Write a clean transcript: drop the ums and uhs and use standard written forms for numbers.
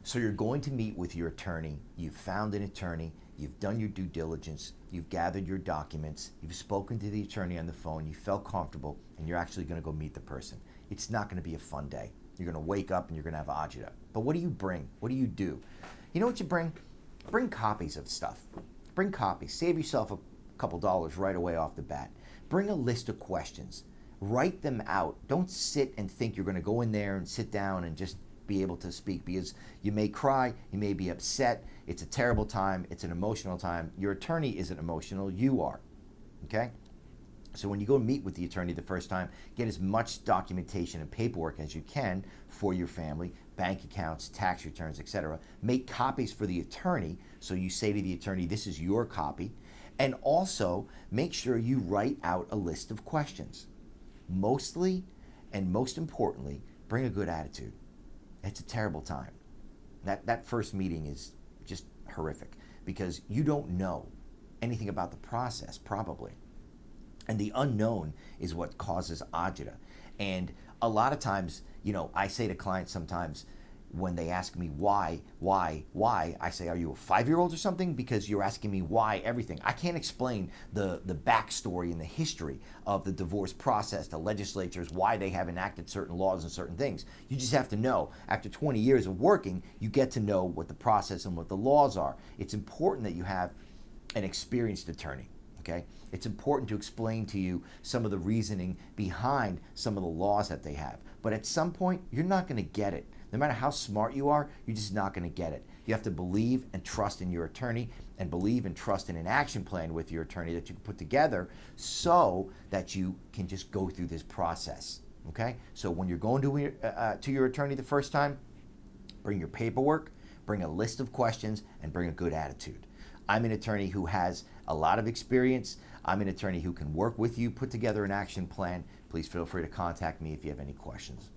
So you're going to meet with your attorney. You've found an attorney. You've done your due diligence. You've gathered your documents. You've spoken to the attorney on the phone. You felt comfortable, and you're actually going to go meet the person. It's not going to be a fun day. You're going to wake up and you're going to have agita. But what do you bring? What do you do? You know what you bring? Bring copies of stuff. Bring copies. Save yourself a couple dollars right away off the bat. Bring a list of questions. Write them out. Don't sit and think you're going to go in there and sit down and just be able to speak, because you may cry, you may be upset. It's a terrible time. It's an emotional time. Your attorney isn't emotional. You are. Okay? So when you go meet with the attorney the first time, get as much documentation and paperwork as you can for your family, bank accounts, tax returns, etc. Make copies for the attorney, so you say to the attorney, this is your copy. And also make sure you write out a list of questions. Mostly, and most importantly, bring a good attitude. It's a terrible time. That first meeting is just horrific, because you don't know anything about the process, probably. And the unknown is what causes agita. And a lot of times, I say to clients sometimes when they ask me why, I say, are you a 5-year-old or something? Because you're asking me why everything. I can't explain the backstory and the history of the divorce process, the legislatures, why they have enacted certain laws and certain things. You just have to know. After 20 years of working, you get to know what the process and what the laws are. It's important that you have an experienced attorney. Okay? It's important to explain to you some of the reasoning behind some of the laws that they have. But at some point, you're not going to get it. No matter how smart you are, you're just not going to get it. You have to believe and trust in your attorney, and believe and trust in an action plan with your attorney that you can put together so that you can just go through this process. Okay? So when you're going to your attorney the first time, bring your paperwork, bring a list of questions, and bring a good attitude. I'm an attorney who has a lot of experience. I'm an attorney who can work with you, put together an action plan. Please feel free to contact me if you have any questions.